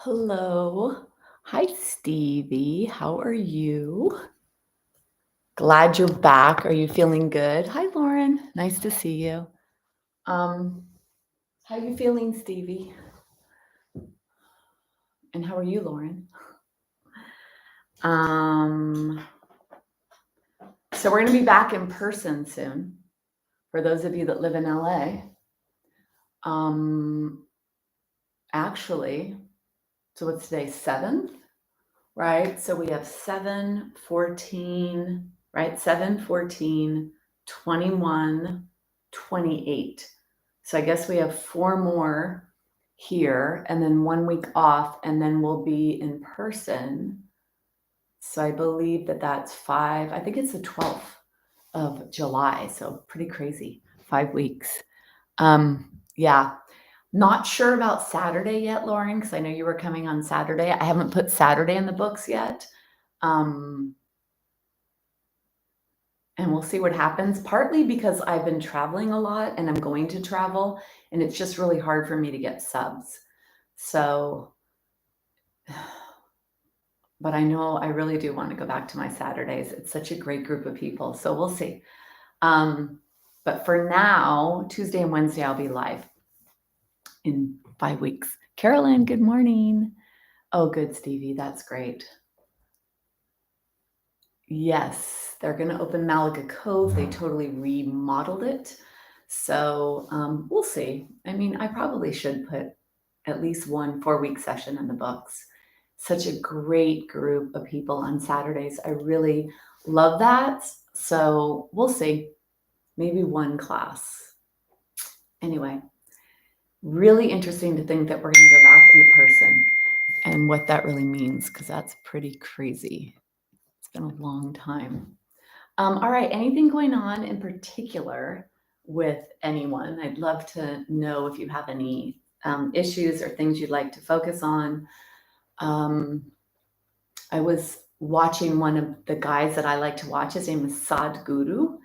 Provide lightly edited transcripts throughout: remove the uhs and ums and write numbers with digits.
Hello. Hi, Stevie. How are you? Glad you're back. Are you feeling good? Hi, Lauren. Nice to see you. Um, how you feeling, Stevie? And how are you, Lauren? Um, so we're going to be back in person soon. For those of you that live in LA. Um, actually, so what's today? 7th, right? So we have 7, 14, right? 7, 14, 21, 28. So I guess we have 4 more here and then 1 week off, and then we'll be in person. So I believe that that's 5, I think it's the 12th of July. So pretty crazy. 5 weeks. Yeah. Not sure about Saturday yet, Lauren, because I know you were coming on Saturday. I haven't put Saturday in the books yet. Um, and we'll see what happens, partly because I've been traveling a lot and I'm going to travel, and it's just really hard for me to get subs. So, but I know I really do want to go back to my Saturdays. It's such a great group of people. So we'll see. But for now, Tuesday and Wednesday, I'll be live in 5 weeks. Carolyn, good morning. Oh, good, Stevie. That's great. Yes, they're going to open Malaga Cove. They totally remodeled it. So we'll see. I mean, I probably should put at least 1 4-week session in the books. Such a great group of people on Saturdays. I really love that. So we'll see. Maybe 1 class. Anyway, really interesting to think that we're going to go back into person and what that really means, because that's pretty crazy. It's been a long time. All right, anything going on in particular with anyone? I'd love to know if you have any issues or things you'd like to focus on. I was watching one of the guys that I like to watch. His name is Sadhguru.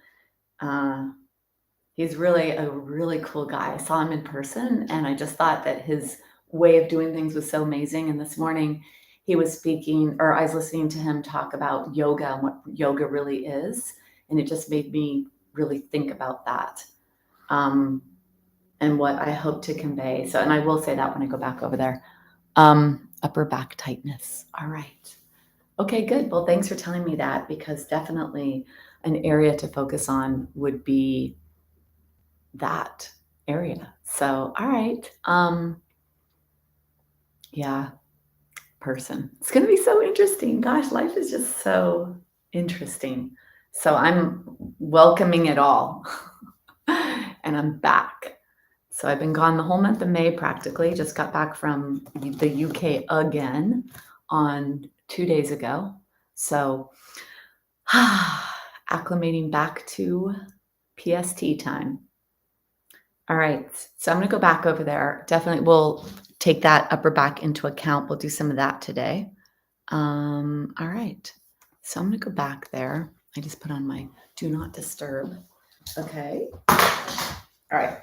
He's really a really cool guy. I saw him in person, and I just thought that his way of doing things was so amazing. And this morning he was speaking, or I was listening to him talk about yoga and what yoga really is. And it just made me really think about that, and what I hope to convey. So, and I will say that when I go back over there. Upper back tightness. All right. Okay, good. Well, thanks for telling me that, because definitely an area to focus on would be that area. So, all right. Yeah, person. It's going to be so interesting. Gosh, life is just so interesting. So I'm welcoming it all. And I'm back. So I've been gone the whole month of May practically. Just got back from the UK again on 2 days ago. So acclimating back to PST time. All right. So I'm going to go back over there. Definitely we'll take that upper back into account. We'll do some of that today. All right. So I'm going to go back there. I just put on my do not disturb. Okay. All right.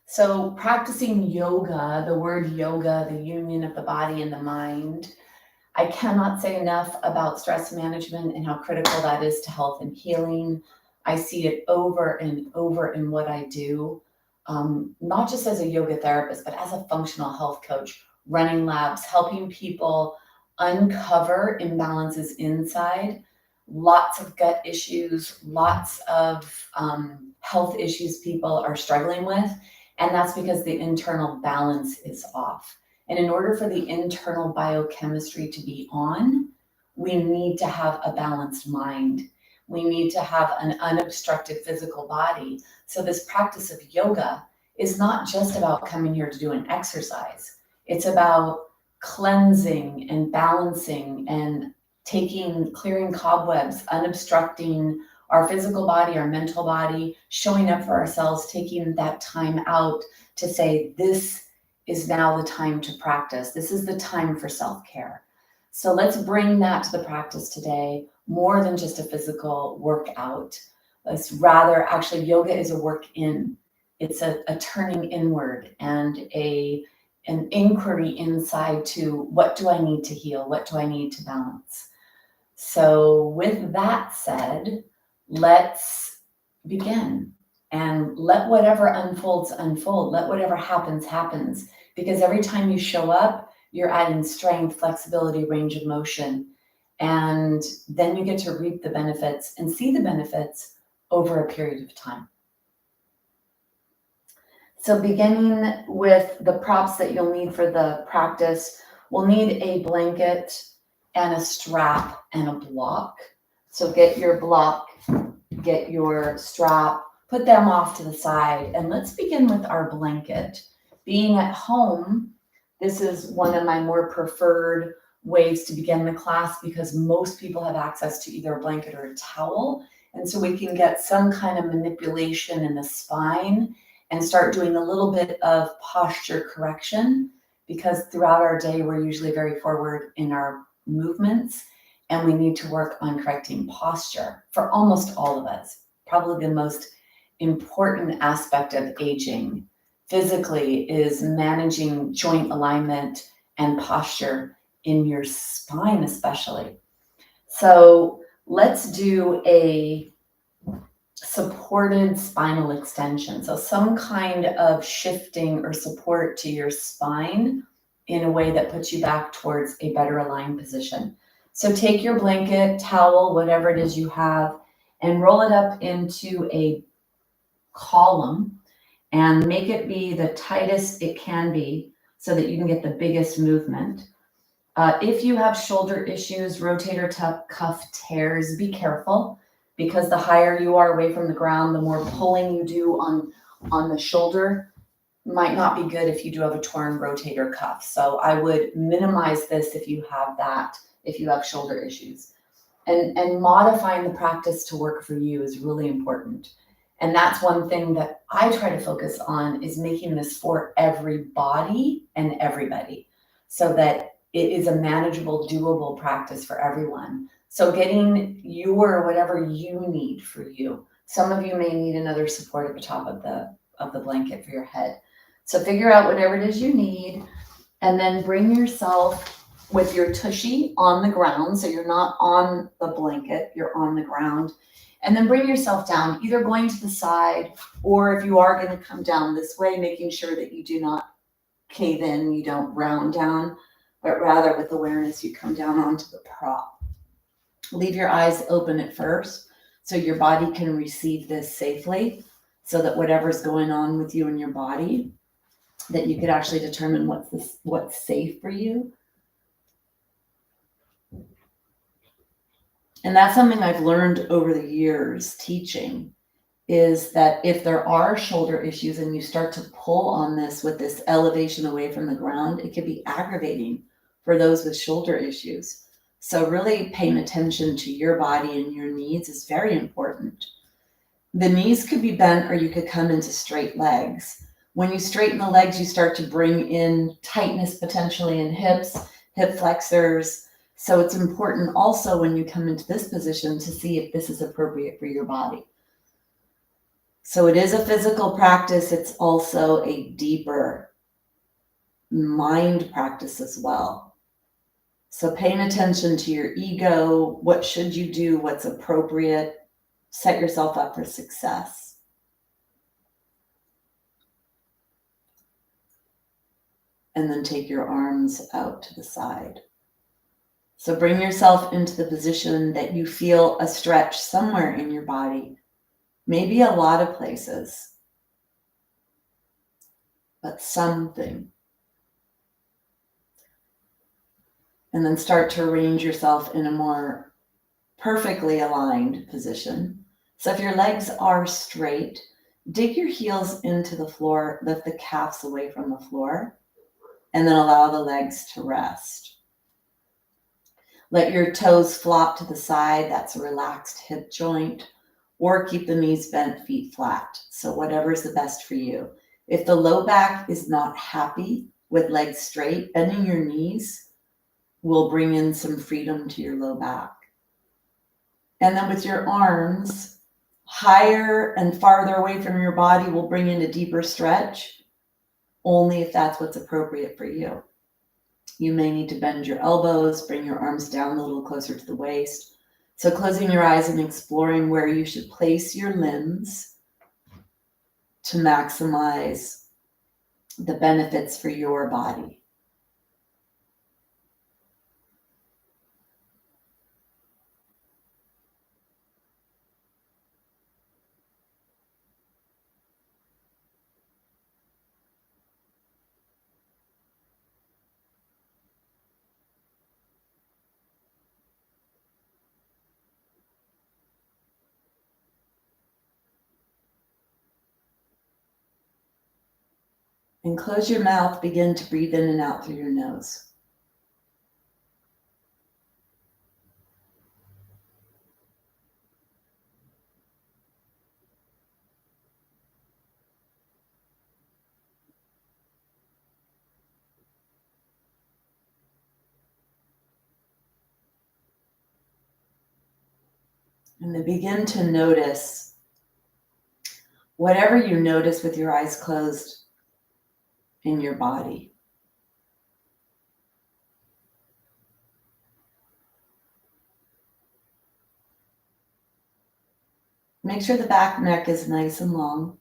So practicing yoga, the word yoga, the union of the body and the mind. I cannot say enough about stress management and how critical that is to health and healing. I see it over and over in what I do, not just as a yoga therapist, but as a functional health coach, running labs, helping people uncover imbalances inside, lots of gut issues, lots of health issues people are struggling with. And that's because the internal balance is off. And in order for the internal biochemistry to be on, we need to have a balanced mind. We need to have an unobstructed physical body. So this practice of yoga is not just about coming here to do an exercise. It's about cleansing and balancing and clearing cobwebs, unobstructing our physical body, our mental body, showing up for ourselves, taking that time out to say, this is now the time to practice. This is the time for self-care. So let's bring that to the practice today, more than just a physical workout. It's rather, actually, yoga is a work in. It's a turning inward and an inquiry inside to what do I need to heal? What do I need to balance? So with that said, let's begin and let whatever unfolds unfold. Let whatever happens happens, because every time you show up, you're adding strength, flexibility, range of motion, and then you get to reap the benefits and see the benefits over a period of time. So beginning with the props that you'll need for the practice, we'll need a blanket and a strap and a block. So get your block, get your strap, put them off to the side, and let's begin with our blanket. Being at home, this is one of my more preferred ways to begin the class because most people have access to either a blanket or a towel. And so we can get some kind of manipulation in the spine and start doing a little bit of posture correction, because throughout our day, we're usually very forward in our movements, and we need to work on correcting posture for almost all of us. Probably the most important aspect of aging physically is managing joint alignment and posture in your spine, especially. So let's do a supported spinal extension. So some kind of shifting or support to your spine in a way that puts you back towards a better aligned position. So take your blanket, towel, whatever it is you have, and roll it up into a column and make it be the tightest it can be so that you can get the biggest movement. If you have shoulder issues, rotator cuff tears, be careful, because the higher you are away from the ground, the more pulling you do on the shoulder. Might not be good if you do have a torn rotator cuff. So I would minimize this if you have that, if you have shoulder issues. And modifying the practice to work for you is really important. And that's one thing that I try to focus on, is making this for everybody and everybody, so that it is a manageable, doable practice for everyone. So getting your whatever you need for you. Some of you may need another support at the top of the blanket for your head. So figure out whatever it is you need, and then bring yourself with your tushy on the ground. So you're not on the blanket, you're on the ground. And then bring yourself down, either going to the side, or if you are going to come down this way, making sure that you do not cave in, you don't round down, but rather with awareness, you come down onto the prop. Leave your eyes open at first so your body can receive this safely, so that whatever's going on with you and your body, that you could actually determine what's safe for you. And that's something I've learned over the years teaching, is that if there are shoulder issues and you start to pull on this with this elevation away from the ground, it can be aggravating for those with shoulder issues. So really paying attention to your body and your needs is very important. The knees could be bent, or you could come into straight legs. When you straighten the legs, you start to bring in tightness potentially in hips, hip flexors. So it's important also when you come into this position to see if this is appropriate for your body. So it is a physical practice. It's also a deeper mind practice as well. So paying attention to your ego, what should you do, what's appropriate, set yourself up for success. And then take your arms out to the side. So bring yourself into the position that you feel a stretch somewhere in your body, maybe a lot of places, but something. And then start to arrange yourself in a more perfectly aligned position. So if your legs are straight, dig your heels into the floor, lift the calves away from the floor, and then allow the legs to rest. Let your toes flop to the side. That's a relaxed hip joint. Or keep the knees bent, feet flat. So whatever's the best for you. If the low back is not happy with legs straight, bending your knees will bring in some freedom to your low back. And then with your arms, Higher and farther away from your body will bring in a deeper stretch, only if that's what's appropriate for you. You may need to bend your elbows, bring your arms down a little closer to the waist. So closing your eyes and exploring where you should place your limbs to maximize the benefits for your body. And close your mouth, begin to breathe in and out through your nose. And then begin to notice whatever you notice with your eyes closed in your body. Make sure the back neck is nice and long.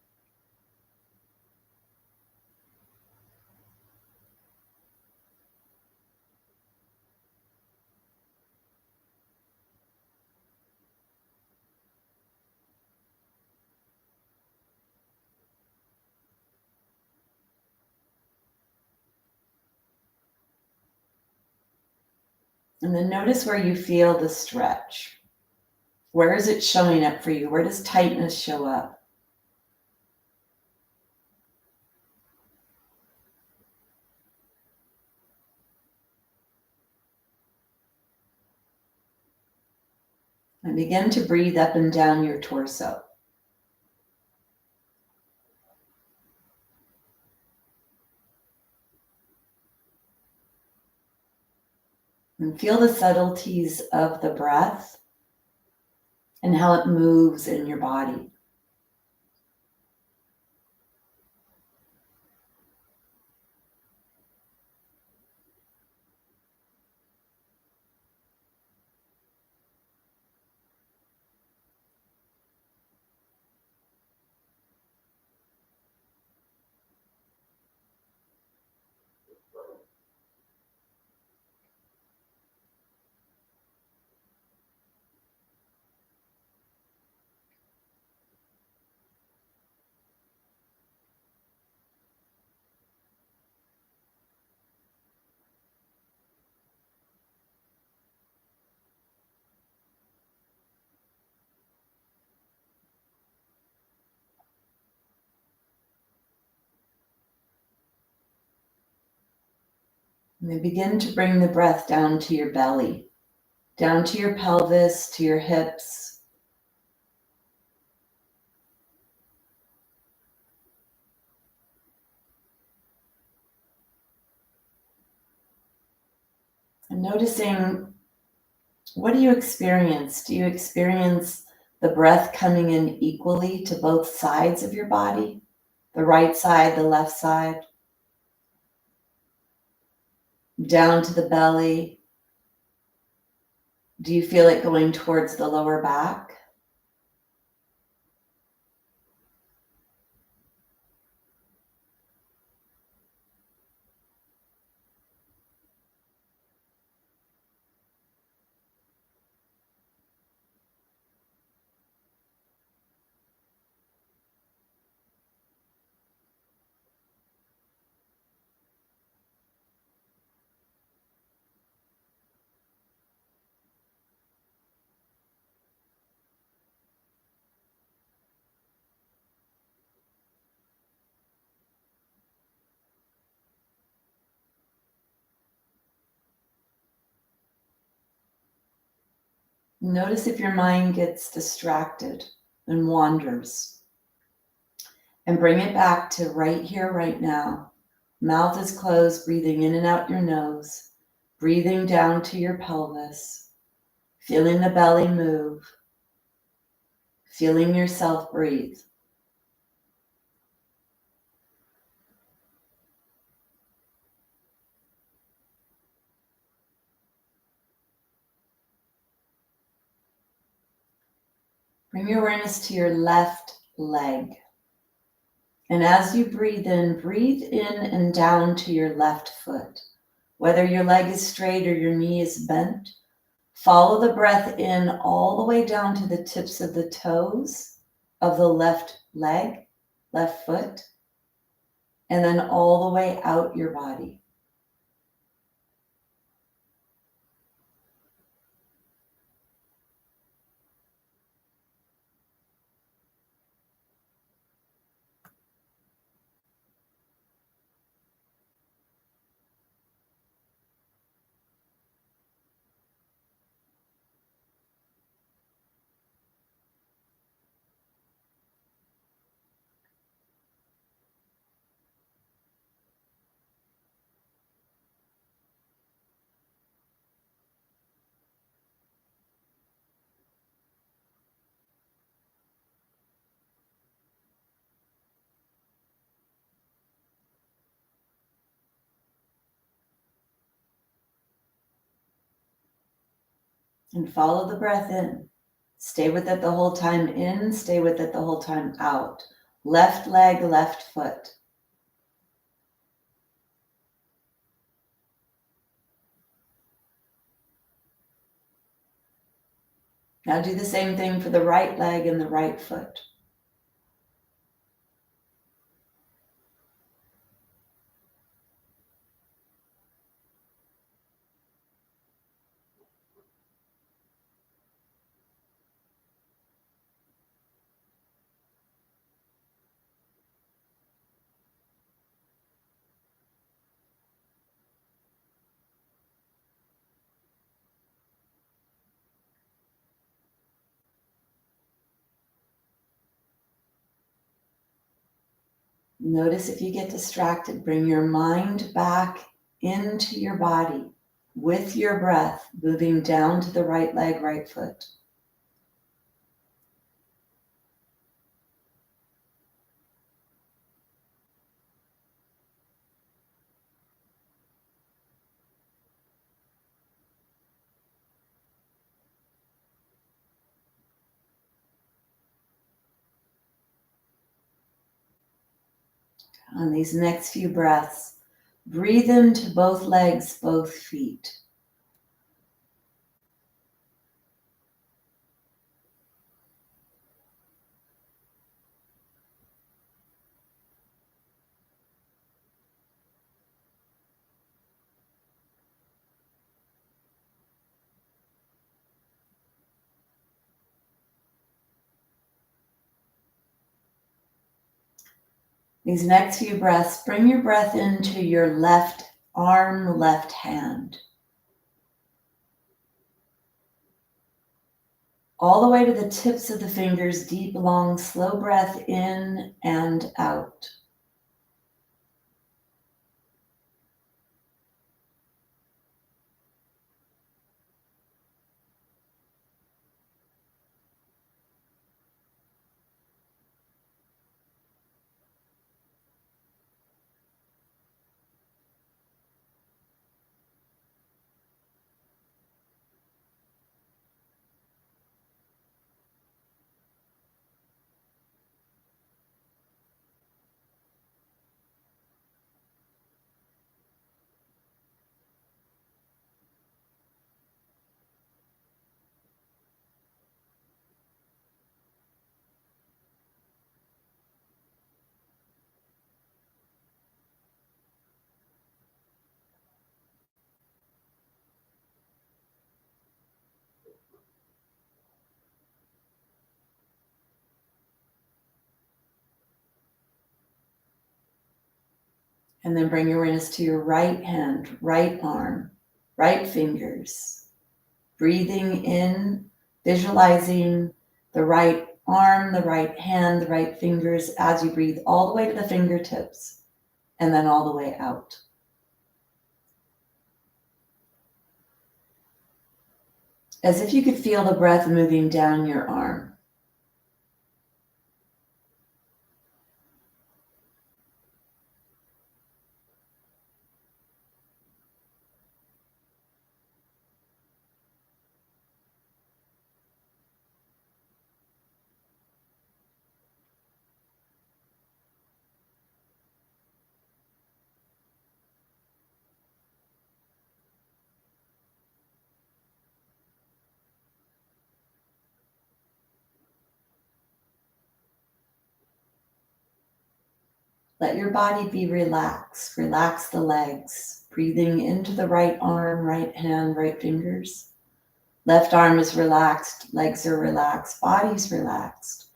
And then notice where you feel the stretch. Where is it showing up for you? Where does tightness show up? And begin to breathe up and down your torso. And feel the subtleties of the breath and how it moves in your body. And then begin to bring the breath down to your belly, down to your pelvis, to your hips. And noticing, what do you experience? Do you experience the breath coming in equally to both sides of your body? The right side, the left side? Down to the belly? Do you feel it going towards the lower back? Notice if your mind gets distracted and wanders. And bring it back to right here, right now. Mouth is closed, breathing in and out your nose, breathing down to your pelvis, feeling the belly move, feeling yourself breathe. Bring your awareness to your left leg. And as you breathe in and down to your left foot. Whether your leg is straight or your knee is bent, follow the breath in all the way down to the tips of the toes of the left leg, left foot, and then all the way out your body. And follow the breath in. Stay with it the whole time in, stay with it the whole time out. Left leg, left foot. Now do the same thing for the right leg and the right foot. Notice if you get distracted, bring your mind back into your body with your breath, moving down to the right leg, right foot. On these next few breaths, breathe into both legs, both feet. These next few breaths, bring your breath into your left arm, left hand. All the way to the tips of the fingers, deep, long, slow breath in and out. And then bring your awareness to your right hand, right arm, right fingers. Breathing in, visualizing the right arm, the right hand, the right fingers as you breathe all the way to the fingertips and then all the way out. As if you could feel the breath moving down your arm. Let your body be relaxed. Relax the legs. Breathing into the right arm, right hand, right fingers. Left arm is relaxed. Legs are relaxed. Body's relaxed.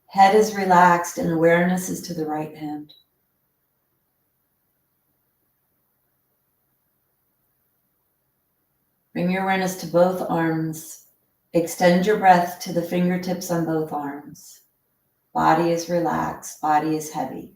Head is relaxed and awareness is to the right hand. Bring your awareness to both arms. Extend your breath to the fingertips on both arms. Body is relaxed. Body is heavy.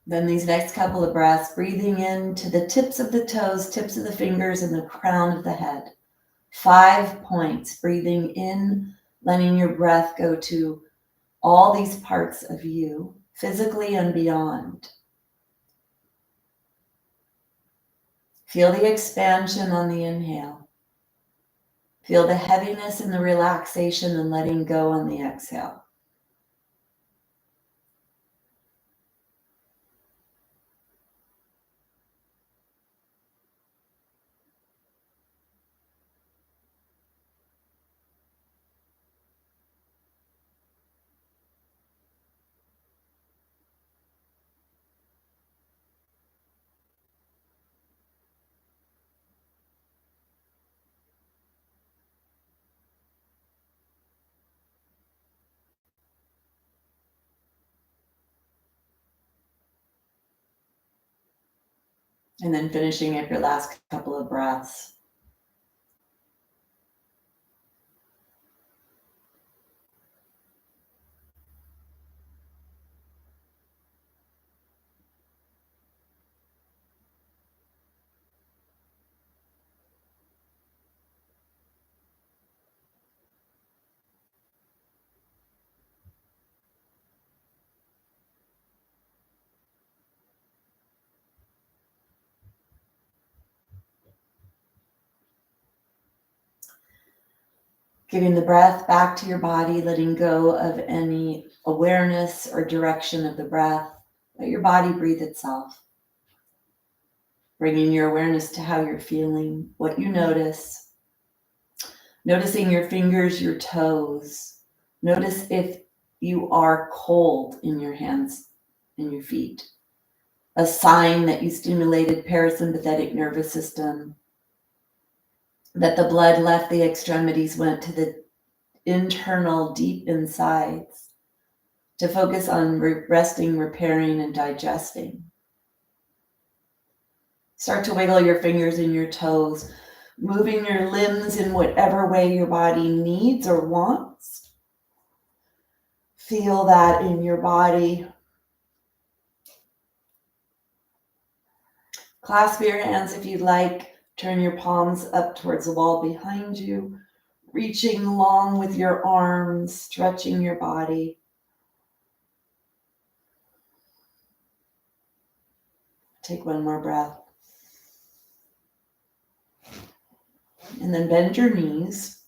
Then these next couple of breaths, breathing into the tips of the toes, tips of the fingers, and the crown of the head. 5 points, breathing in, letting your breath go to all these parts of you, physically and beyond. Feel the expansion on the inhale. Feel the heaviness and the relaxation and letting go on the exhale. And then finishing up your last couple of breaths. Giving the breath back to your body, letting go of any awareness or direction of the breath. Let your body breathe itself. Bringing your awareness to how you're feeling, what you notice. Noticing your fingers, your toes. Notice if you are cold in your hands and your feet. A sign that you stimulated parasympathetic nervous system, that the blood left the extremities, went to the internal deep insides to focus on resting, repairing, and digesting. Start to wiggle your fingers and your toes, moving your limbs in whatever way your body needs or wants. Feel that in your body. Clasp your hands if you'd like. Turn your palms up towards the wall behind you, reaching long with your arms, stretching your body. Take one more breath. And then bend your knees.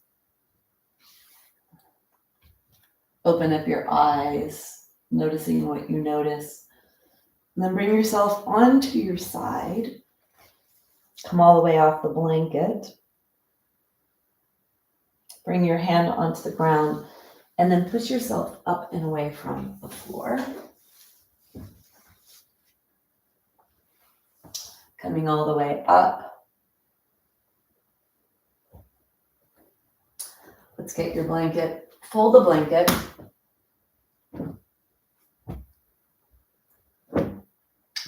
Open up your eyes, noticing what you notice. And then bring yourself onto your side. Come all the way off the blanket. Bring your hand onto the ground and then push yourself up and away from the floor. Coming all the way up. Let's get your blanket. Fold the blanket.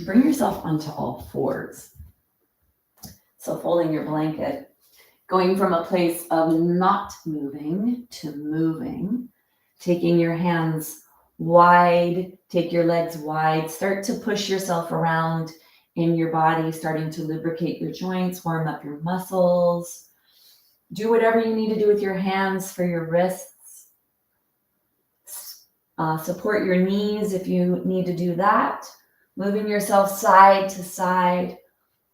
Bring yourself onto all fours. So folding your blanket, going from a place of not moving to moving, taking your hands wide, take your legs wide, start to push yourself around in your body, starting to lubricate your joints, warm up your muscles. Do whatever you need to do with your hands for your wrists. Support your knees if you need to do that. moving yourself side to side,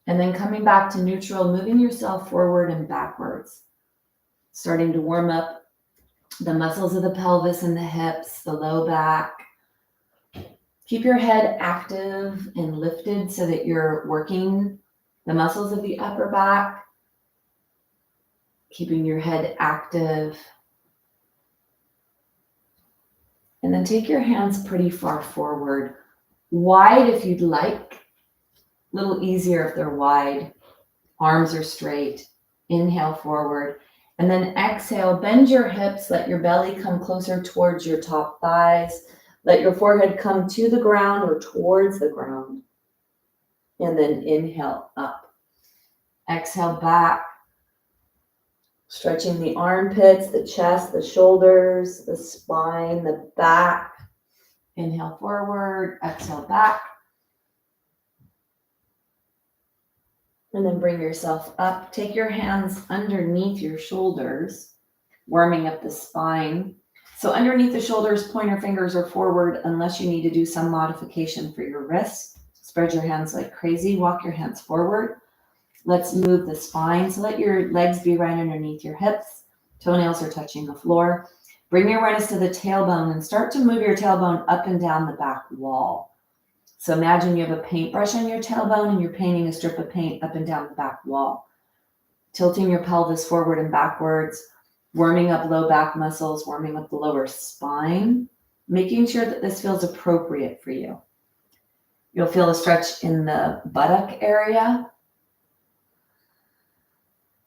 and then coming back to neutral, moving yourself forward and backwards, starting to warm up the muscles of the pelvis and the hips, the low back. Keep your head active and lifted so that you're working the muscles of the upper back, keeping your head active. And then take your hands pretty far forward, wide if you'd like, a little easier if they're wide. Arms are straight. Inhale forward. And then exhale, bend your hips, let your belly come closer towards your top thighs. Let your forehead come to the ground or towards the ground. And then inhale up. Exhale back. Stretching the armpits, the chest, the shoulders, the spine, the back. Inhale forward, exhale back. And then bring yourself up. Take your hands underneath your shoulders, warming up the spine. So underneath the shoulders, pointer fingers are forward unless you need to do some modification for your wrists. Spread your hands like crazy. Walk your hands forward. Let's move the spine. So let your legs be right underneath your hips. Toenails are touching the floor. Bring your awareness to the tailbone and start to move your tailbone up and down the back wall. So imagine you have a paintbrush on your tailbone and you're painting a strip of paint up and down the back wall. Tilting your pelvis forward and backwards, warming up low back muscles, warming up the lower spine, making sure that this feels appropriate for you. You'll feel a stretch in the buttock area.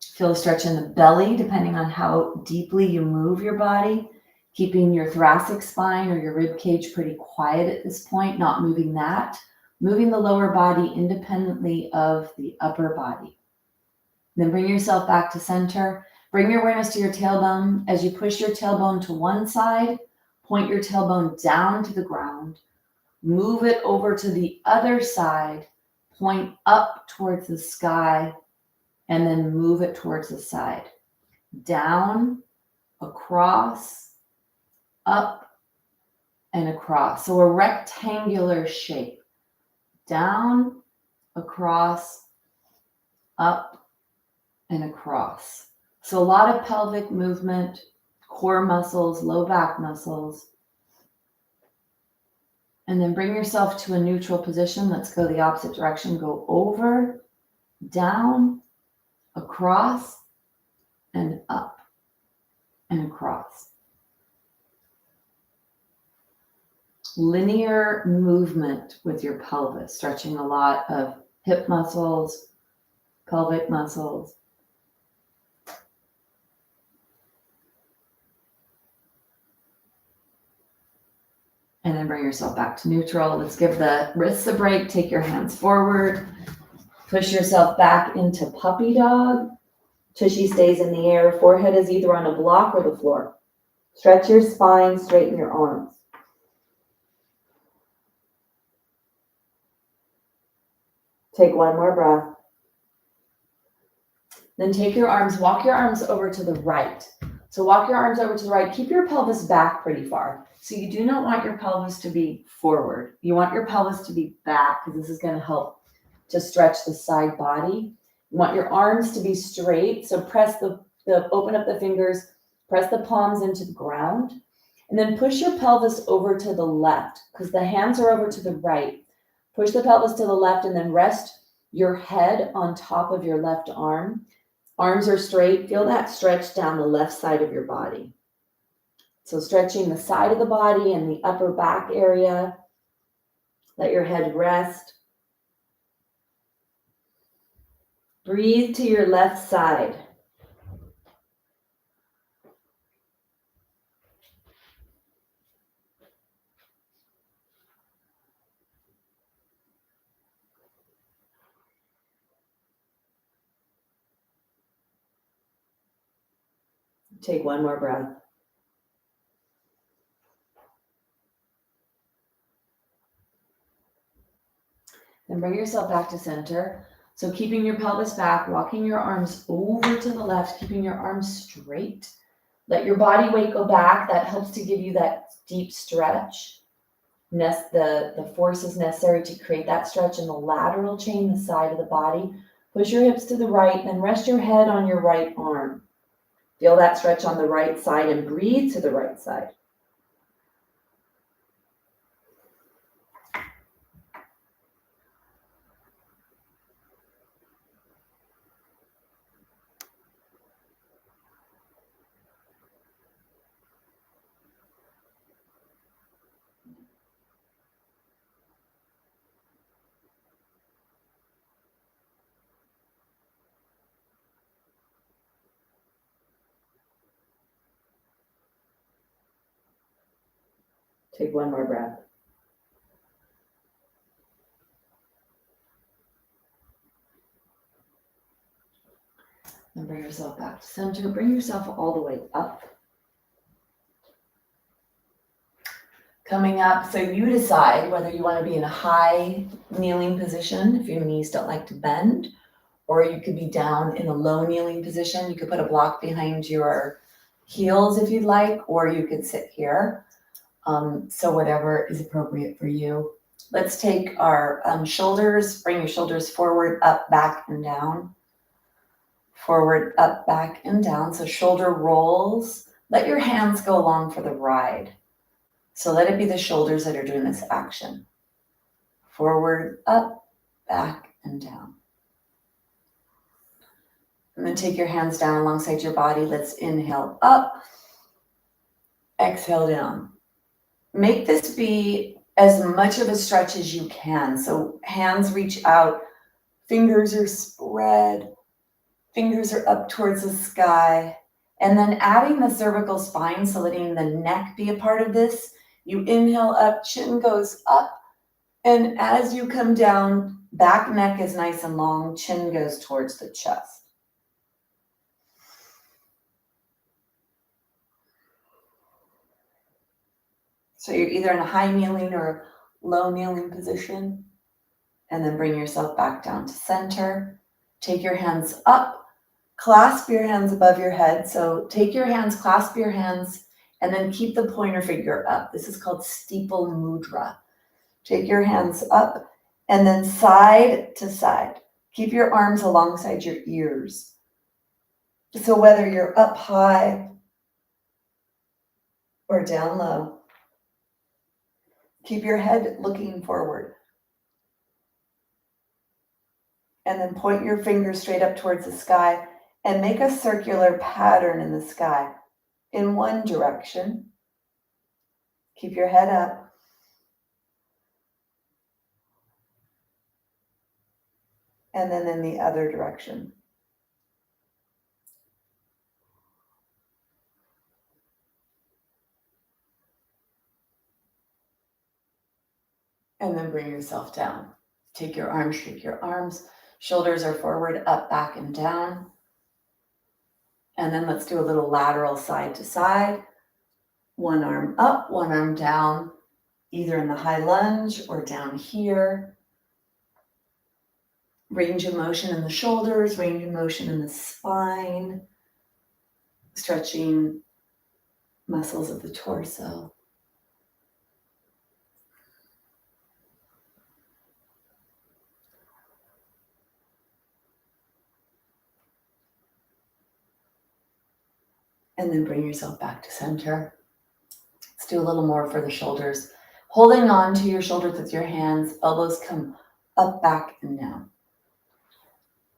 Feel a stretch in the belly, depending on how deeply you move your body. Keeping your thoracic spine or your rib cage pretty quiet at this point, not moving that. Moving the lower body independently of the upper body. Then bring yourself back to center. Bring your awareness to your tailbone. As you push your tailbone to one side, point your tailbone down to the ground. Move it over to the other side. Point up towards the sky, and then move it towards the side. Down, across, up, and across. So a rectangular shape. Down, across, up, and across. So a lot of pelvic movement, core muscles, low back muscles. And then bring yourself to a neutral position. Let's go the opposite direction. Go over, down, across, and up, and across. Linear movement with your pelvis, stretching a lot of hip muscles, pelvic muscles. And then bring yourself back to neutral. Let's give the wrists a break. Take your hands forward. Push yourself back into puppy dog. Tushy stays in the air. Forehead is either on a block or the floor. Stretch your spine, straighten your arms. Take one more breath. Then take your arms, walk your arms over to the right. So walk your arms over to the right. Keep your pelvis back pretty far. So you do not want your pelvis to be forward. You want your pelvis to be back because this is going to help to stretch the side body. You want your arms to be straight. So press open up the fingers, press the palms into the ground, and then push your pelvis over to the left because the hands are over to the right. Push the pelvis to the left and then rest your head on top of your left arm. Arms are straight. Feel that stretch down the left side of your body. So stretching the side of the body and the upper back area. Let your head rest. Breathe to your left side. Take one more breath. Then bring yourself back to center. So keeping your pelvis back, walking your arms over to the left, keeping your arms straight. Let your body weight go back. That helps to give you that deep stretch. The force is necessary to create that stretch in the lateral chain, the side of the body. Push your hips to the right, then rest your head on your right arm. Feel that stretch on the right side and breathe to the right side. Take one more breath. Then bring yourself back to center. Bring yourself all the way up. Coming up, so you decide whether you want to be in a high kneeling position if your knees don't like to bend, or you could be down in a low kneeling position. You could put a block behind your heels if you'd like, or you could sit here. So whatever is appropriate for you. Let's take our shoulders, bring your shoulders forward, up, back, and down. Forward, up, back, and down. So shoulder rolls. Let your hands go along for the ride. So let it be the shoulders that are doing this action. Forward, up, back, and down. And then take your hands down alongside your body. Let's inhale up, exhale down. Make this be as much of a stretch as you can. So hands reach out, fingers are spread, fingers are up towards the sky. And then adding the cervical spine, so letting the neck be a part of this. You inhale up, chin goes up. And as you come down, back neck is nice and long, chin goes towards the chest. So you're either in a high kneeling or low kneeling position. And then bring yourself back down to center. Take your hands up, clasp your hands above your head. So take your hands, clasp your hands, and then keep the pointer finger up. This is called steeple mudra. Take your hands up and then side to side. Keep your arms alongside your ears. So whether you're up high or down low, keep your head looking forward. And then point your fingers straight up towards the sky and make a circular pattern in the sky in one direction. Keep your head up. And then in the other direction. And then bring yourself down. Take your arms, shake your arms. Shoulders are forward, up, back, and down. And then let's do a little lateral side to side. One arm up, one arm down, either in the high lunge or down here. Range of motion in the shoulders, range of motion in the spine. Stretching muscles of the torso. And then bring yourself back to center. Let's do a little more for the shoulders. Holding on to your shoulders with your hands, elbows come up, back, and down.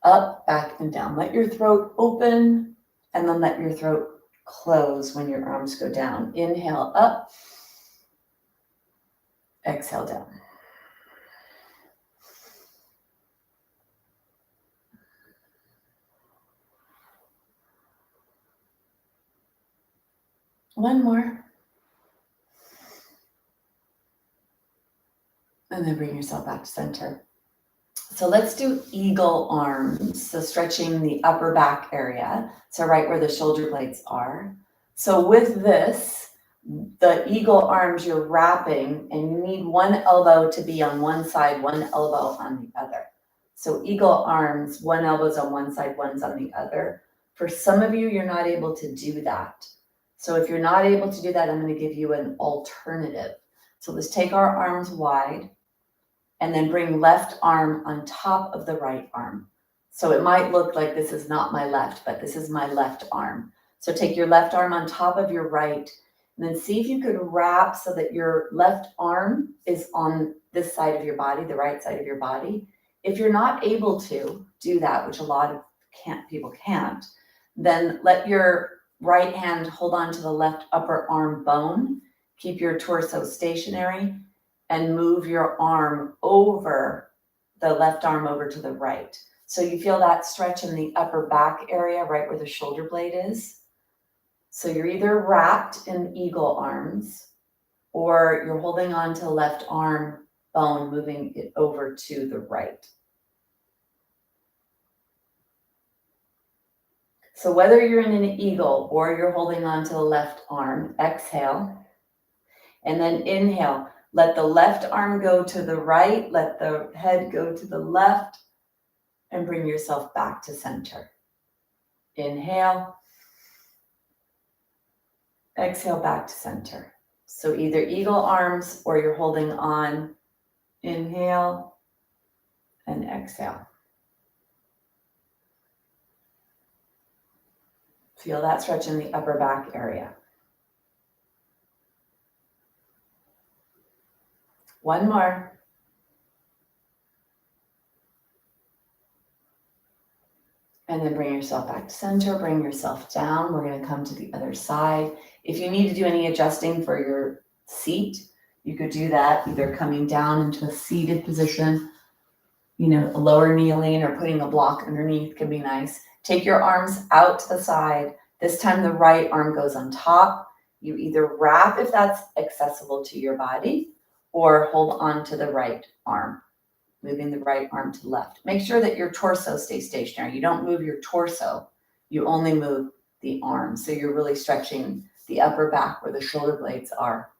Up, back, and down. Let your throat open, and then let your throat close when your arms go down. Inhale up, exhale down. One more. And then bring yourself back to center. So let's do eagle arms. So stretching the upper back area. So right where the shoulder blades are. So with this, the eagle arms you're wrapping, and you need one elbow to be on one side, one elbow on the other. So eagle arms, one elbow's on one side, one's on the other. For some of you, you're not able to do that. So if you're not able to do that, I'm going to give you an alternative. So let's take our arms wide and then bring left arm on top of the right arm. So it might look like this is not my left, but this is my left arm. So take your left arm on top of your right, and then see if you could wrap so that your left arm is on this side of your body, the right side of your body. If you're not able to do that, which a lot of people can't, then let your right hand hold on to the left upper arm bone. Keep your torso stationary and move your arm over, the left arm over to the right. So you feel that stretch in the upper back area, right where the shoulder blade is. So you're either wrapped in eagle arms or you're holding on to the left arm bone, moving it over to the right. So whether you're in an eagle or you're holding on to the left arm, exhale, and then inhale. Let the left arm go to the right, let the head go to the left, and bring yourself back to center. Inhale. Exhale back to center. So either eagle arms or you're holding on. Inhale and exhale. Feel that stretch in the upper back area. One more. And then bring yourself back to center, bring yourself down. We're going to come to the other side. If you need to do any adjusting for your seat, you could do that either coming down into a seated position, a lower kneeling, or putting a block underneath can be nice. Take your arms out to the side. This time the right arm goes on top. You either wrap if that's accessible to your body or hold on to the right arm, moving the right arm to the left. Make sure that your torso stays stationary. You don't move your torso. You only move the arm. So you're really stretching the upper back where the shoulder blades are.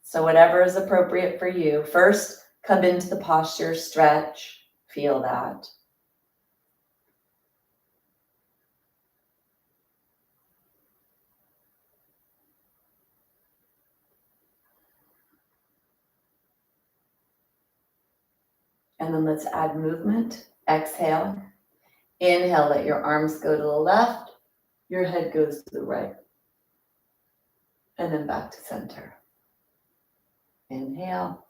So whatever is appropriate for you. First, come into the posture, stretch, feel that. And then let's add movement. Exhale. Inhale, let your arms go to the left. Your head goes to the right. And then back to center. Inhale.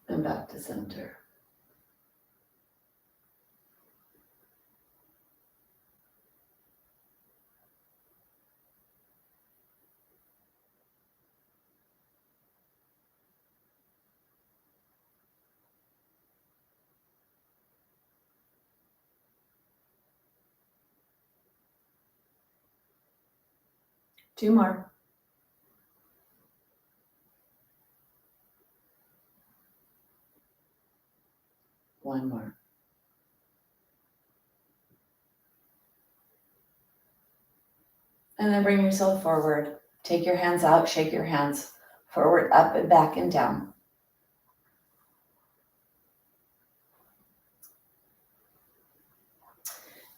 And back to center. Two more. One more. And then bring yourself forward. Take your hands out, shake your hands forward, up and back and down.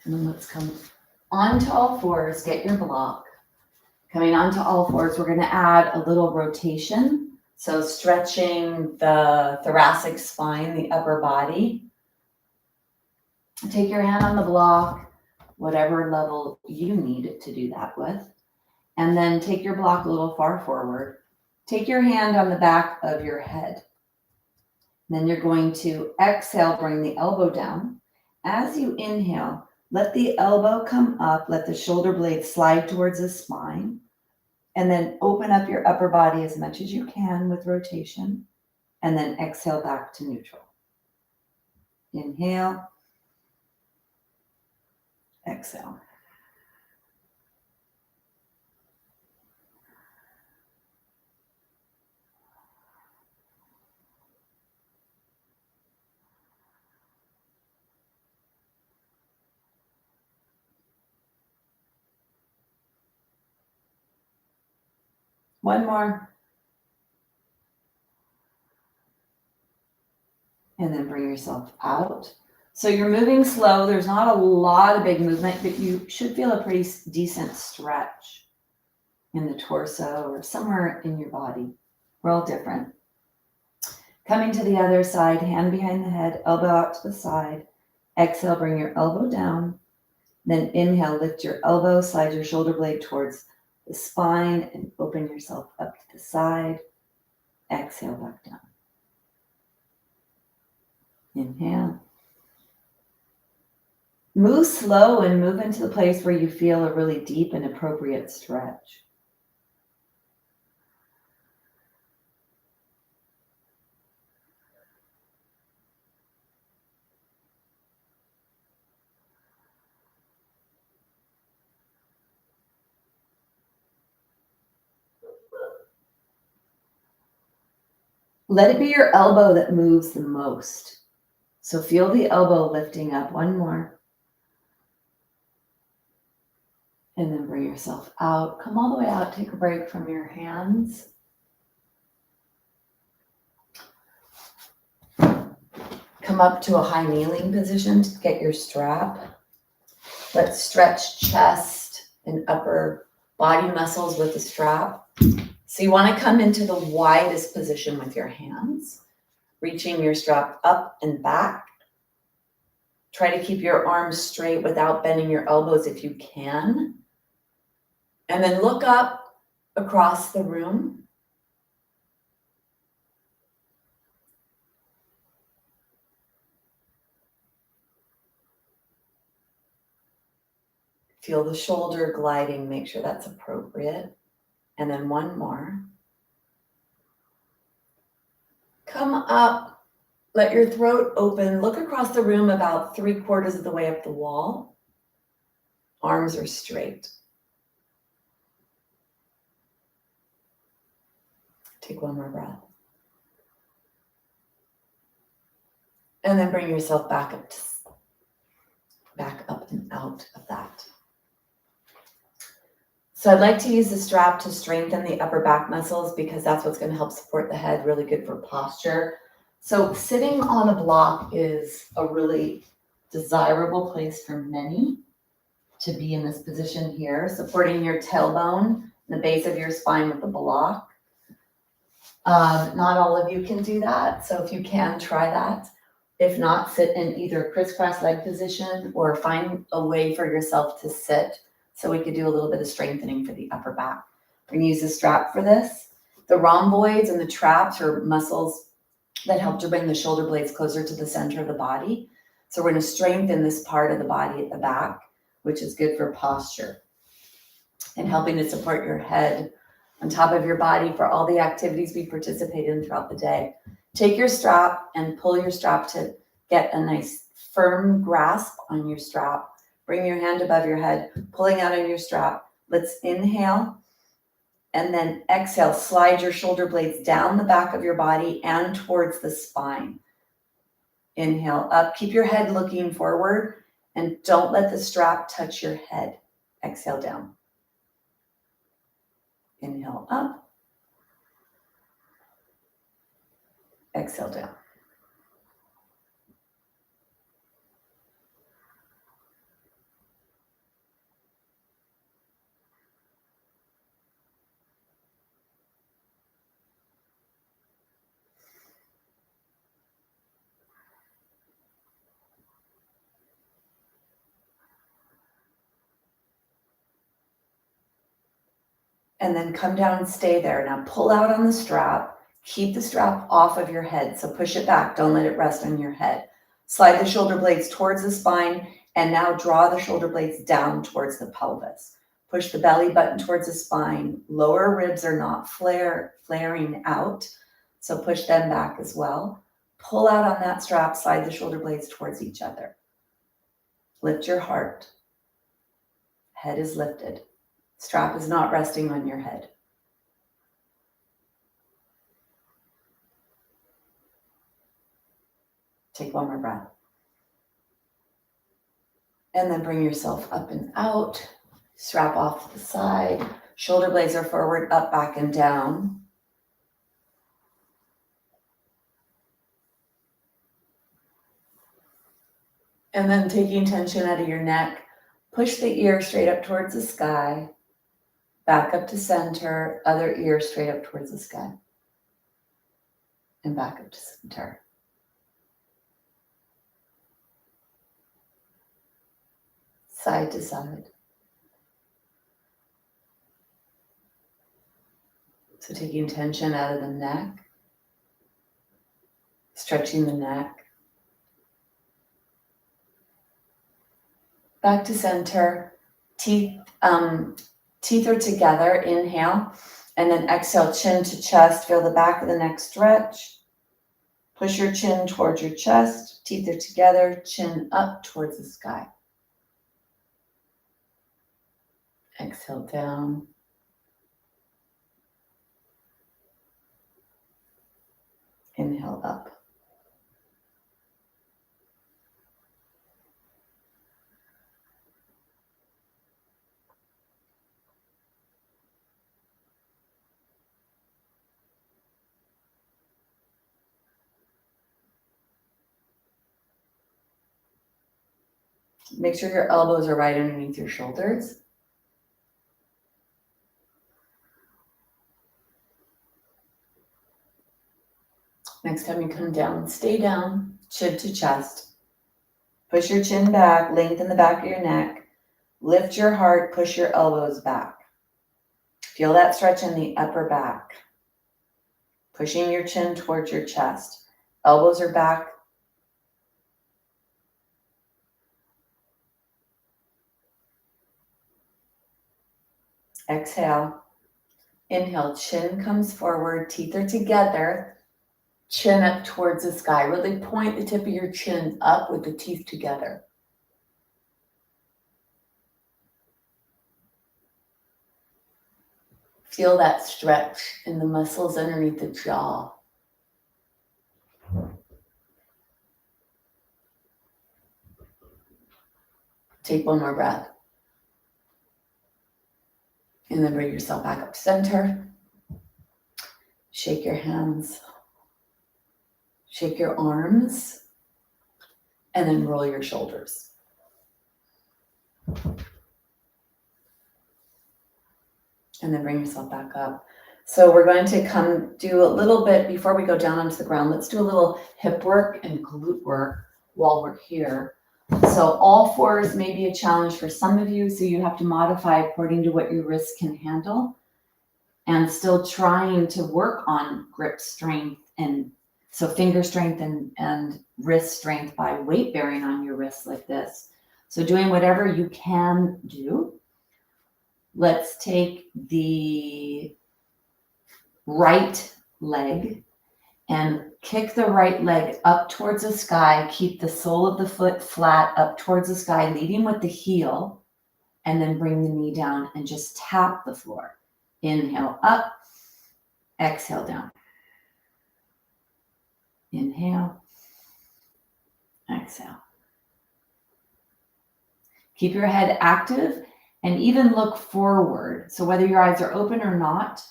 And then let's come onto all fours, get your block. Coming onto all fours, we're going to add a little rotation. So stretching the thoracic spine, the upper body. Take your hand on the block, whatever level you need to do that with. And then take your block a little far forward. Take your hand on the back of your head. Then you're going to exhale, bring the elbow down. As you inhale, let the elbow come up, let the shoulder blade slide towards the spine, and then open up your upper body as much as you can with rotation, and then exhale back to neutral. Inhale, exhale. One more. And then bring yourself out. So you're moving slow. There's not a lot of big movement, but you should feel a pretty decent stretch. in the torso or somewhere in your body. We're all different. Coming to the other side, hand behind the head, elbow out to the side. Exhale, bring your elbow down. Then inhale, lift your elbow, slide your shoulder blade towards the spine and open yourself up to the side. Exhale, back down. Inhale. Move slow and move into the place where you feel a really deep and appropriate stretch. Let it be your elbow that moves the most. So feel the elbow lifting up. One more. And then bring yourself out. Come all the way out. Take a break from your hands. Come up to a high kneeling position to get your strap. Let's stretch chest and upper body muscles with the strap. So you want to come into the widest position with your hands, reaching your strap up and back. Try to keep your arms straight without bending your elbows if you can. And then look up across the room. Feel the shoulder gliding, make sure that's appropriate. And then one more. Come up, let your throat open. Look across the room about 3/4 of the way up the wall. Arms are straight. Take one more breath. And then bring yourself back up and out of that. So I'd like to use the strap to strengthen the upper back muscles because that's what's going to help support the head, really good for posture. So sitting on a block is a really desirable place for many to be in this position here, supporting your tailbone, the base of your spine with the block. Not all of you can do that, so if you can, try that. If not, sit in either crisscross leg position or find a way for yourself to sit so we could do a little bit of strengthening for the upper back. We're gonna use the strap for this. The rhomboids and the traps are muscles that help to bring the shoulder blades closer to the center of the body. So we're gonna strengthen this part of the body at the back, which is good for posture and helping to support your head on top of your body for all the activities we participate in throughout the day. Take your strap and pull your strap to get a nice firm grasp on your strap. Bring your hand above your head, pulling out on your strap. Let's inhale and then exhale. Slide your shoulder blades down the back of your body and towards the spine. Inhale up, keep your head looking forward and don't let the strap touch your head. Exhale down. Inhale up. Exhale down. And then come down and stay there. Now pull out on the strap. Keep the strap off of your head. So push it back. Don't let it rest on your head. Slide the shoulder blades towards the spine and now draw the shoulder blades down towards the pelvis. Push the belly button towards the spine. Lower ribs are not flaring out. So push them back as well. Pull out on that strap. Slide the shoulder blades towards each other. Lift your heart. Head is lifted. Strap is not resting on your head. Take one more breath. And then bring yourself up and out. Strap off to the side. Shoulder blades are forward, up, back, and down. And then taking tension out of your neck, push the ear straight up towards the sky. Back up to center, other ear straight up towards the sky. And back up to center. Side to side. So taking tension out of the neck, stretching the neck. Back to center, teeth are together, inhale, and then exhale, chin to chest, feel the back of the neck stretch. Push your chin towards your chest, teeth are together, chin up towards the sky. Exhale down. Inhale up. Make sure your elbows are right underneath your shoulders. Next time you come down, stay down, chin to chest. Push your chin back, lengthen the back of your neck. Lift your heart, push your elbows back. Feel that stretch in the upper back. Pushing your chin towards your chest. Elbows are back. Exhale. Inhale, chin comes forward, teeth are together. Chin up towards the sky. Really point the tip of your chin up with the teeth together. Feel that stretch in the muscles underneath the jaw. Take one more breath. And then bring yourself back up to center. Shake your hands. Shake your arms. And then roll your shoulders. And then bring yourself back up. So we're going to come do a little bit, before we go down onto the ground, let's do a little hip work and glute work while we're here. So all fours may be a challenge for some of you, so you have to modify according to what your wrists can handle, and still trying to work on grip strength, and so finger strength and wrist strength by weight bearing on your wrists like this. So doing whatever you can do. Let's take the right leg and kick the right leg up towards the sky. Keep the sole of the foot flat up towards the sky, leading with the heel, and then bring the knee down and just tap the floor. Inhale up, exhale down. Inhale, exhale. Keep your head active and even look forward. So whether your eyes are open or not,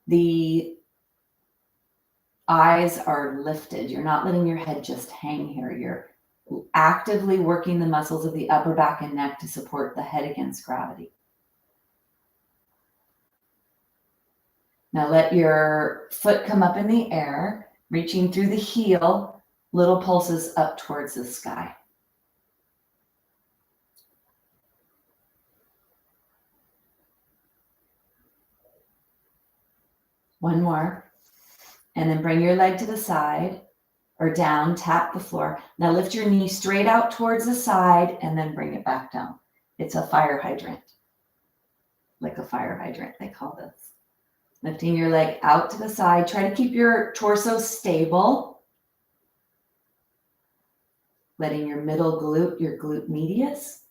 the eyes are lifted. You're not letting your head just hang here. You're actively working the muscles of the upper back and neck to support the head against gravity. Now let your foot come up in the air, reaching through the heel, little pulses up towards the sky. One more. And then bring your leg to the side or down, tap the floor. Now lift your knee straight out towards the side and then bring it back down. It's a fire hydrant. Like a fire hydrant, they call this. Lifting your leg out to the side. Try to keep your torso stable. Letting your middle glute, your glute medius,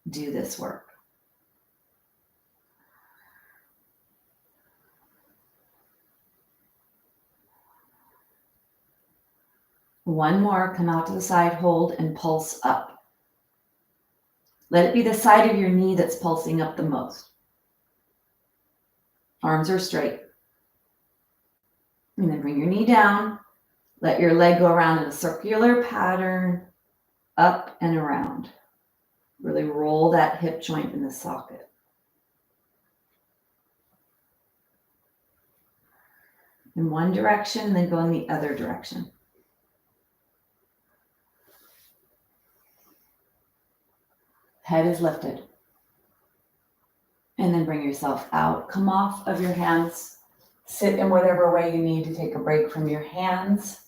do this work. One more, come out to the side, hold, and pulse up. Let it be the side of your knee that's pulsing up the most. Arms are straight. And then bring your knee down. Let your leg go around in a circular pattern, up and around. Really roll that hip joint in the socket. in one direction, then go in the other direction. Head is lifted. And then bring yourself out. Come off of your hands. Sit in whatever way you need to take a break from your hands.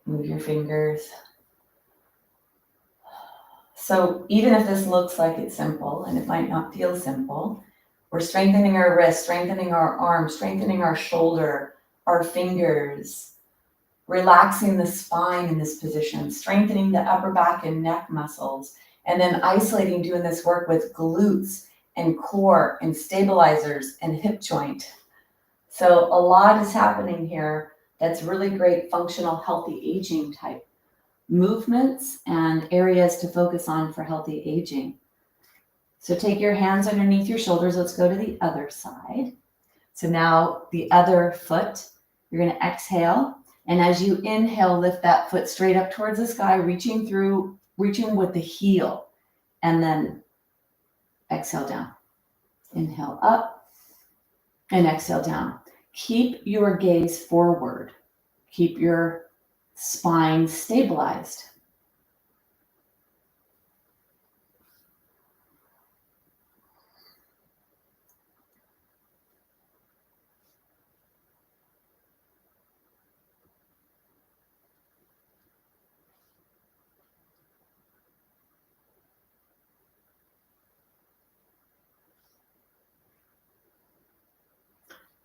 Move your fingers. So even if this looks like it's simple, and it might not feel simple, we're strengthening our wrist, strengthening our arm, strengthening our shoulder, our fingers, relaxing the spine in this position, strengthening the upper back and neck muscles, and then isolating, doing this work with glutes and core and stabilizers and hip joint. So a lot is happening here that's really great functional, healthy aging type movements and areas to focus on for healthy aging. So take your hands underneath your shoulders. Let's go to the other side. So now the other foot, you're going to exhale. And as you inhale, lift that foot straight up towards the sky, reaching with the heel, and then exhale down. Inhale up and exhale down. Keep your gaze forward. Keep your spine stabilized.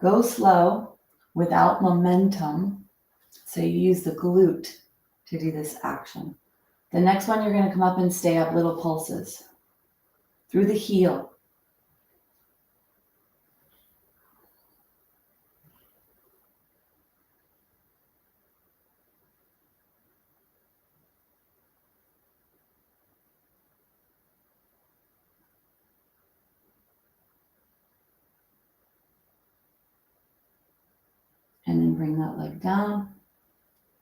Go slow without momentum. So you use the glute to do this action. The next one, you're going to come up and stay up, little pulses through the heel. And then bring that leg down.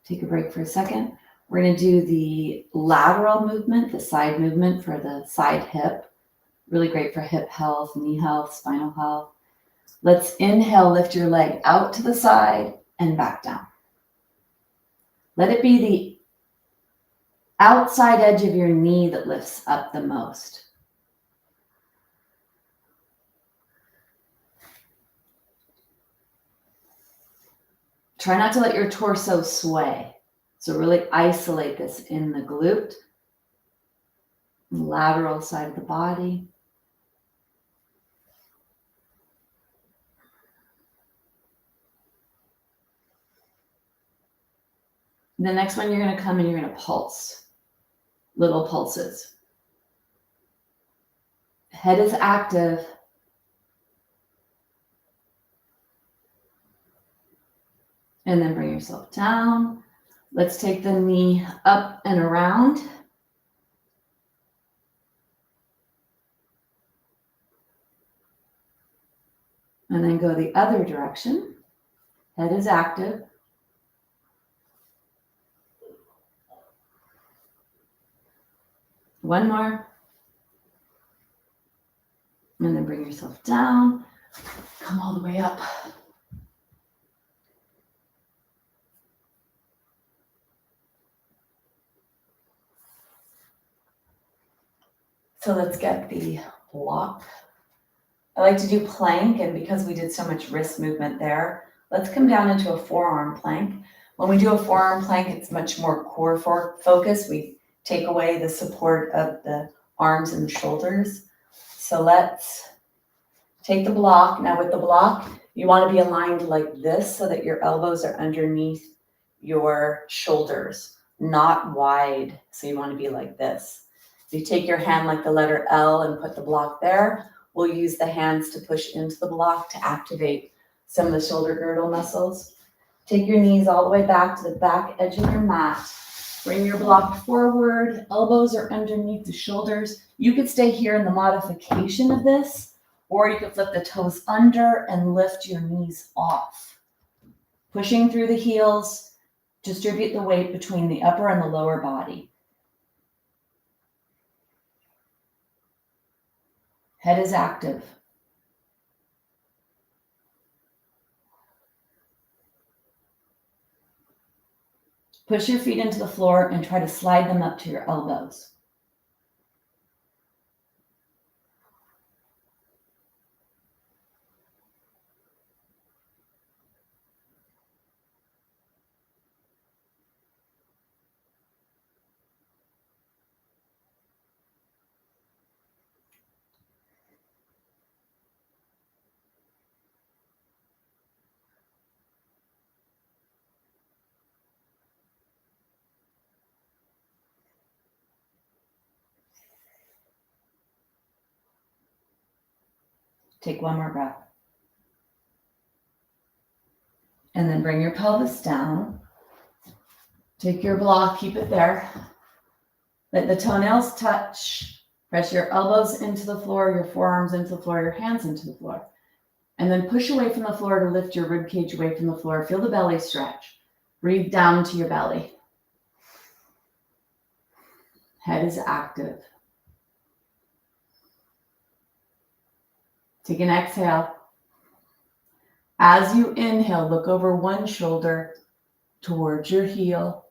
Take a break for a second. We're going to do the lateral movement, the side movement for the side hip. Really great for hip health, knee health, spinal health. Let's inhale, lift your leg out to the side and back down. Let it be the outside edge of your knee that lifts up the most. Try not to let your torso sway. So really isolate this in the glute, lateral side of the body. The next one, you're going to come and you're going to pulse, little pulses. Head is active. And then bring yourself down. Let's take the knee up and around. And then go the other direction. Head is active. One more. And then bring yourself down. Come all the way up. So let's get the block. I like to do plank, and because we did so much wrist movement there, let's come down into a forearm plank. When we do a forearm plank, it's much more core focus. We take away the support of the arms and the shoulders. So let's take the block. Now with the block, you want to be aligned like this so that your elbows are underneath your shoulders, not wide. So you want to be like this. If you take your hand like the letter L and put the block there, we'll use the hands to push into the block to activate some of the shoulder girdle muscles. Take your knees all the way back to the back edge of your mat. Bring your block forward. Elbows are underneath the shoulders. You could stay here in the modification of this, or you could flip the toes under and lift your knees off. Pushing through the heels, distribute the weight between the upper and the lower body. Head is active. Push your feet into the floor and try to slide them up to your elbows. Take one more breath. And then bring your pelvis down. Take your block, keep it there. Let the toenails touch. Press your elbows into the floor, your forearms into the floor, your hands into the floor. And then push away from the floor to lift your rib cage away from the floor. Feel the belly stretch. Breathe down to your belly. Head is active. Take an exhale. As you inhale, look over one shoulder towards your heel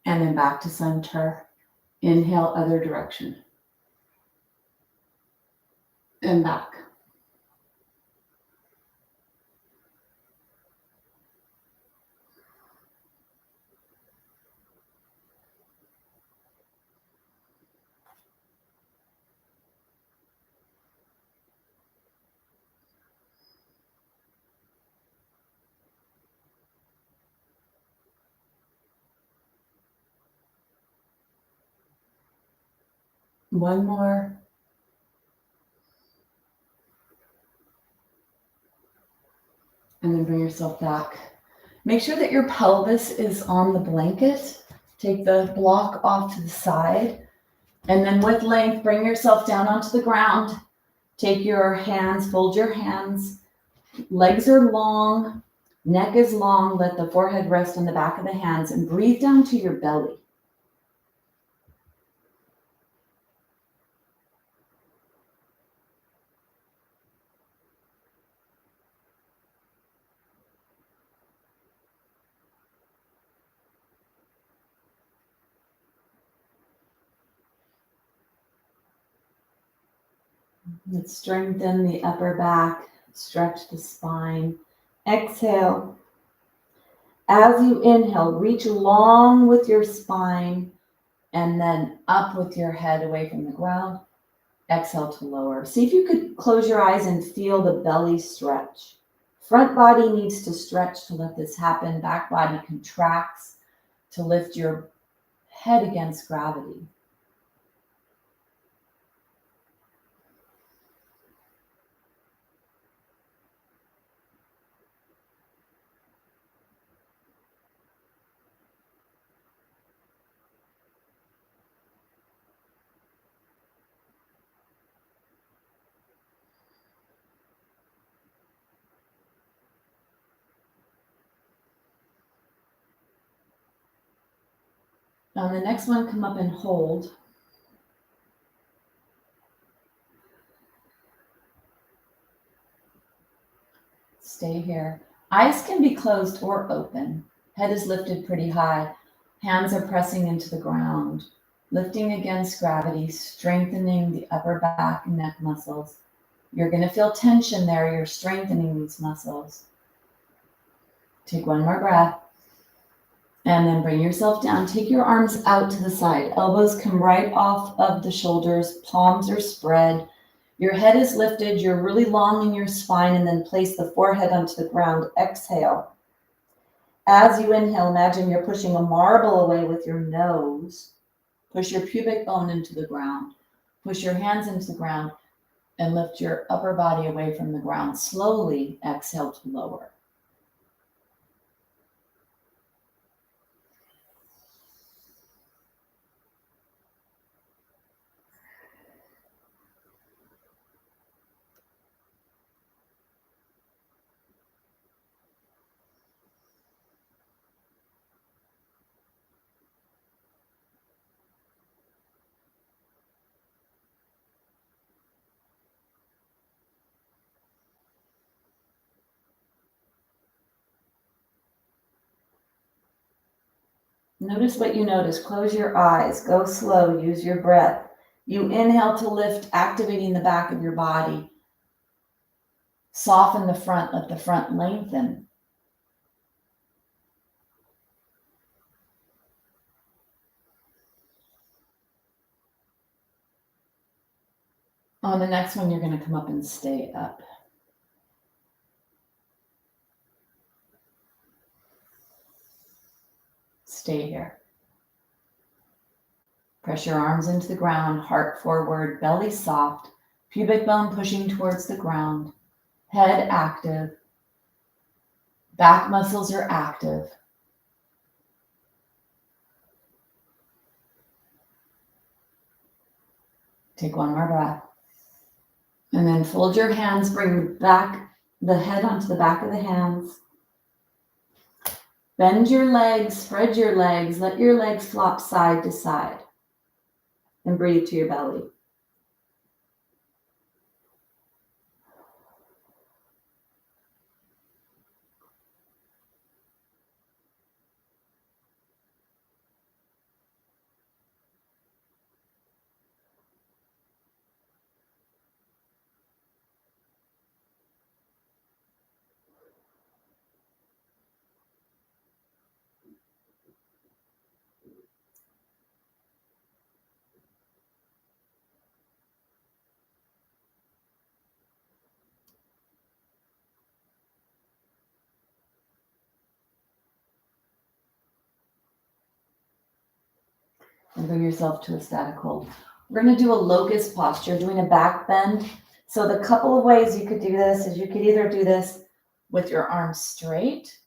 and then back to center. Inhale, other direction. And back. One more. And then bring yourself back. Make sure that your pelvis is on the blanket. Take the block off to the side. And then with length, bring yourself down onto the ground. Take your hands, fold your hands. Legs are long, neck is long. Let the forehead rest on the back of the hands and breathe down to your belly. Let's strengthen the upper back, stretch the spine. Exhale. As you inhale, reach long with your spine and then up with your head away from the ground. Exhale to lower. See if you could close your eyes and feel the belly stretch. Front body needs to stretch to let this happen. Back body contracts to lift your head against gravity. On the next one, come up and hold. Stay here. Eyes can be closed or open. Head is lifted pretty high. Hands are pressing into the ground, lifting against gravity, strengthening the upper back and neck muscles. You're going to feel tension there. You're strengthening these muscles. Take one more breath. And then bring yourself down. Take your arms out to the side. Elbows come right off of the shoulders. Palms are spread. Your head is lifted. You're really long in your spine. And then place the forehead onto the ground. Exhale. As you inhale, imagine you're pushing a marble away with your nose. Push your pubic bone into the ground. Push your hands into the ground and lift your upper body away from the ground. Slowly exhale to lower. Notice what you notice. Close your eyes. Go slow. Use your breath. You inhale to lift, activating the back of your body. Soften the front. Let the front lengthen. On the next one, you're going to come up and stay up. Stay here. Press your arms into the ground, heart forward, belly soft, pubic bone pushing towards the ground, head active, back muscles are active. Take one more breath. And then fold your hands, bring back the head onto the back of the hands. Bend your legs, spread your legs, let your legs flop side to side. And breathe to your belly. And bring yourself to a static hold. We're going to do a locust posture, doing a back bend. So the couple of ways you could do this is you could either do this with your arms straight,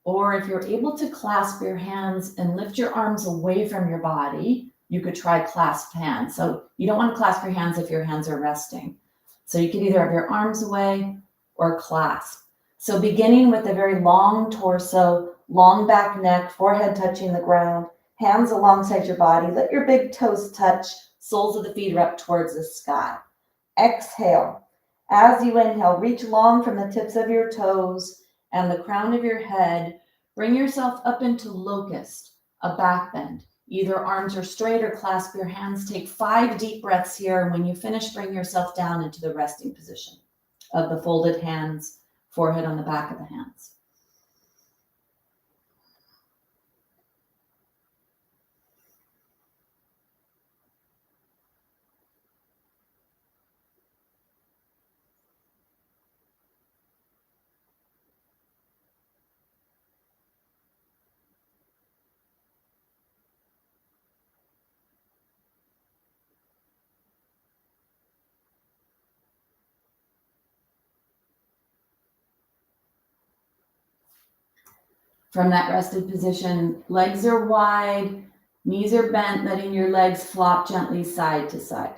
or if you're able to clasp your hands and lift your arms away from your body, you could try clasp hands. So you don't want to clasp your hands if your hands are resting. So you could either have your arms away or clasp. So beginning with a very long torso, long back neck, forehead touching the ground, hands alongside your body. Let your big toes touch. Soles of the feet are up towards the sky. Exhale. As you inhale, reach long from the tips of your toes and the crown of your head. Bring yourself up into locust, a back bend. Either arms are straight or clasp your hands. Take 5 deep breaths here. And when you finish, bring yourself down into the resting position of the folded hands, forehead on the back of the hands. From that rested position, legs are wide, knees are bent, letting your legs flop gently side to side.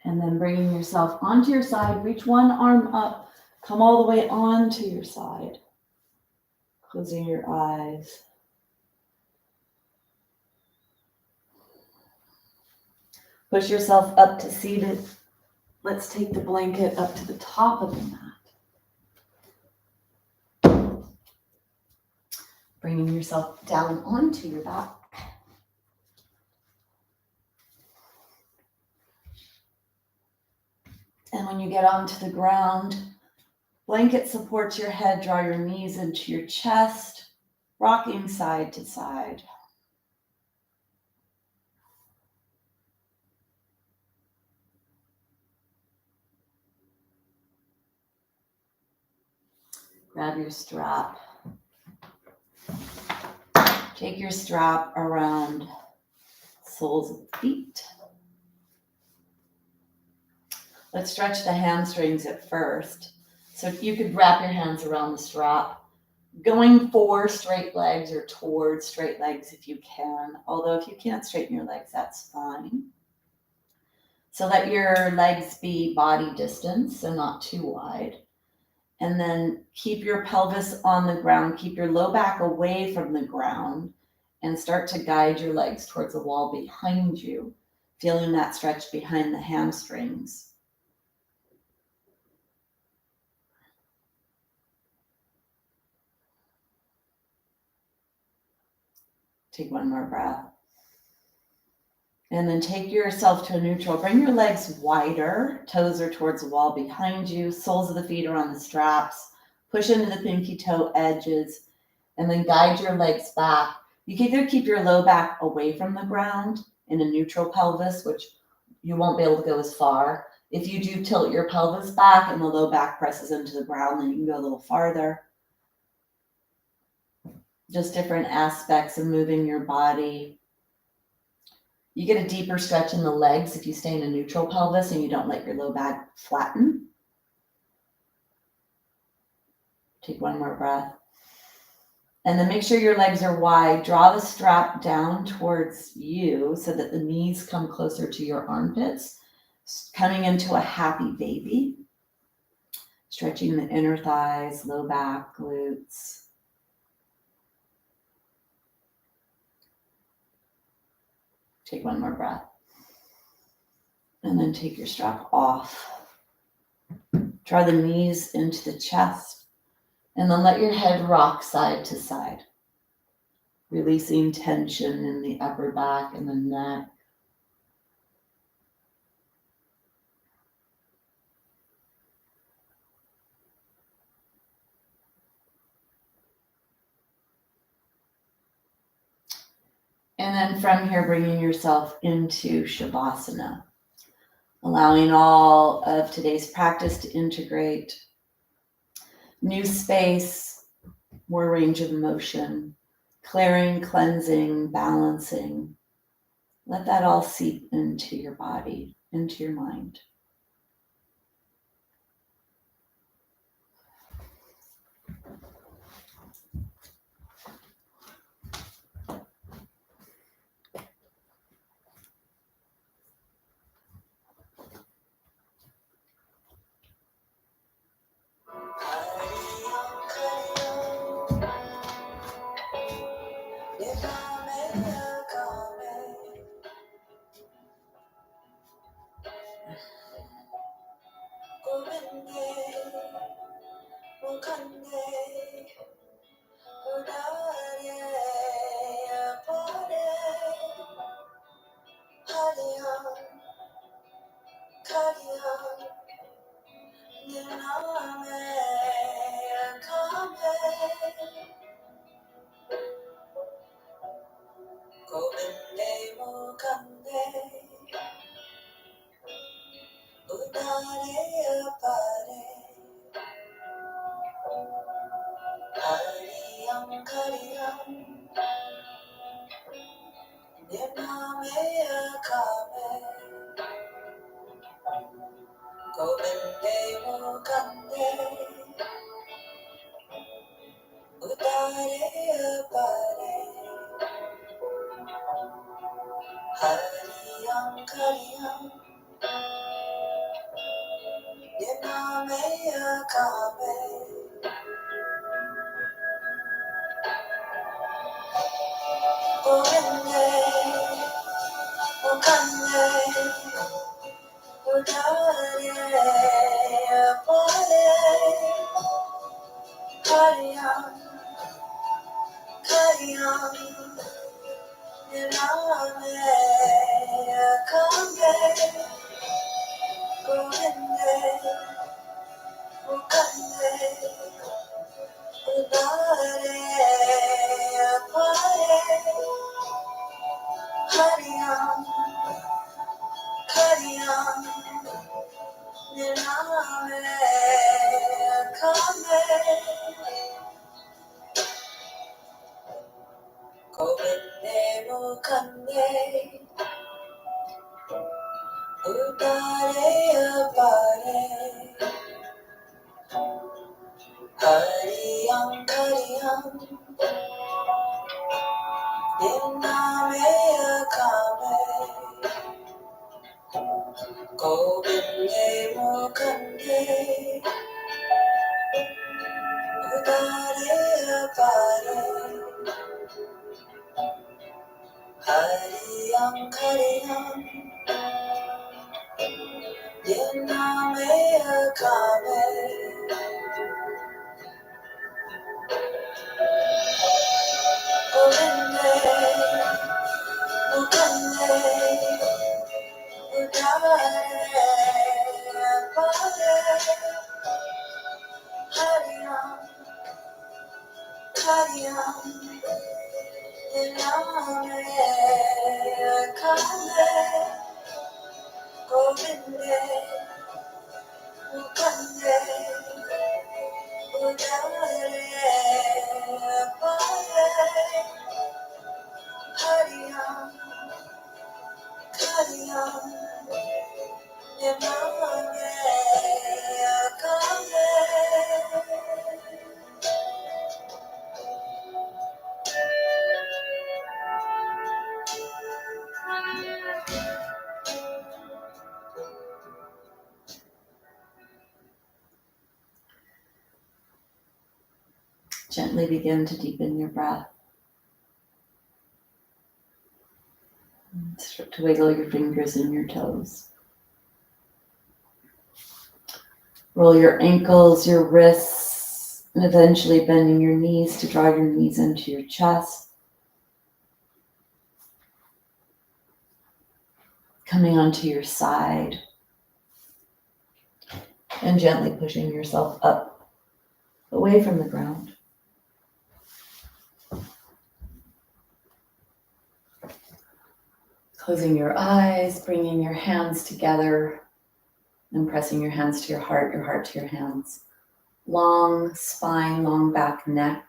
And then bringing yourself onto your side, reach one arm up, come all the way onto your side. Closing your eyes. Push yourself up to seated. Let's take the blanket up to the top of the mat. Bringing yourself down onto your back. And when you get onto the ground, blanket supports your head, draw your knees into your chest, rocking side to side. Grab your strap. Take your strap around soles of the feet. Let's stretch the hamstrings at first. So you could wrap your hands around the strap, going for straight legs or towards straight legs if you can. Although if you can't straighten your legs, that's fine. So let your legs be body distance, so not too wide. And then keep your pelvis on the ground, keep your low back away from the ground, and start to guide your legs towards the wall behind you, feeling that stretch behind the hamstrings. Take one more breath. And then take yourself to a neutral. Bring your legs wider. Toes are towards the wall behind you. Soles of the feet are on the straps. Push into the pinky toe edges. And then guide your legs back. You can either keep your low back away from the ground in a neutral pelvis, which you won't be able to go as far. If you do tilt your pelvis back and the low back presses into the ground, then you can go a little farther. Just different aspects of moving your body. You get a deeper stretch in the legs if you stay in a neutral pelvis and you don't let your low back flatten. Take one more breath. And then make sure your legs are wide. Draw the strap down towards you so that the knees come closer to your armpits, coming into a happy baby. Stretching the inner thighs, low back, glutes. Take one more breath. And then take your strap off. Draw the knees into the chest. And then let your head rock side to side. Releasing tension in the upper back and the neck. And then from here, bringing yourself into Shavasana, allowing all of today's practice to integrate new space, more range of motion, clearing, cleansing, balancing. Let that all seep into your body, into your mind. Kariyam kariyam Nimnameya kame Govinde mukande Udare apare Hariyam kariyam Nimnameya kame Govinde mukande Gently begin to deepen your breath. Start to wiggle your fingers and your toes. Roll your ankles, your wrists, and eventually bending your knees to draw your knees into your chest. Coming onto your side and gently pushing yourself up, away from the ground. Closing your eyes, bringing your hands together and pressing your hands to your heart to your hands. Long spine, long back, neck,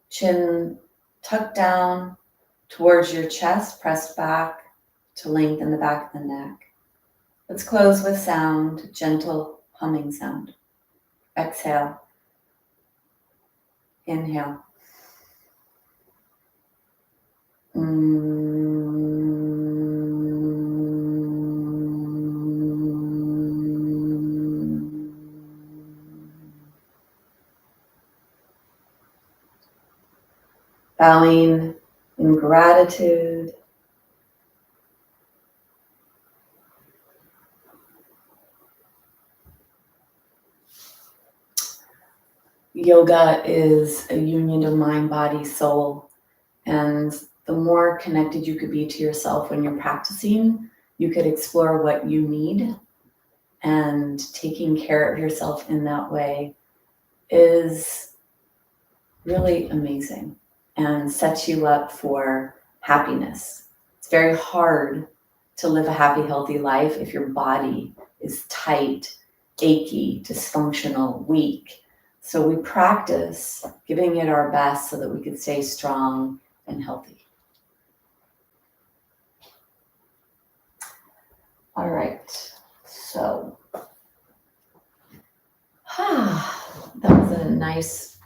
chin tucked down towards your chest, pressed back to lengthen the back of the neck. Let's close with sound, gentle humming sound. Exhale. Inhale. Bowing in gratitude. Yoga is a union of mind, body, soul. And the more connected you could be to yourself when you're practicing, you could explore what you need. And taking care of yourself in that way is really amazing and sets you up for happiness. It's very hard to live a happy, healthy life if your body is tight, achy, dysfunctional, weak. So we practice giving it our best so that we can stay strong and healthy. All right, so that was a nice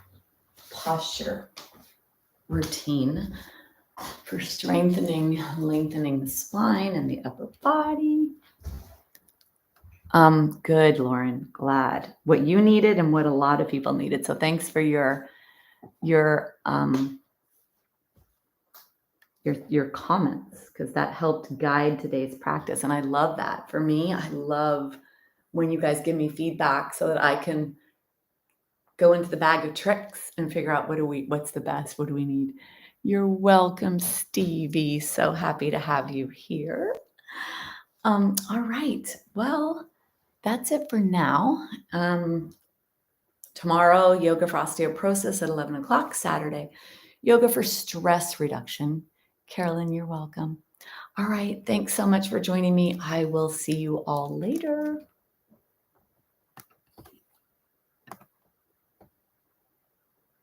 posture routine for strengthening, lengthening the spine and the upper body. Good, Lauren. Glad. What you needed and what a lot of people needed. So thanks for your comments, because that helped guide today's practice. And I love that. For me, I love when you guys give me feedback so that I can go into the bag of tricks and figure out what's the best, what do we need. You're welcome, Stevie. So happy to have you here. All right. Well, that's it for now. Tomorrow, yoga for osteoporosis at 11 o'clock. Saturday, yoga for stress reduction. Carolyn, you're welcome. All right. Thanks so much for joining me. I will see you all later.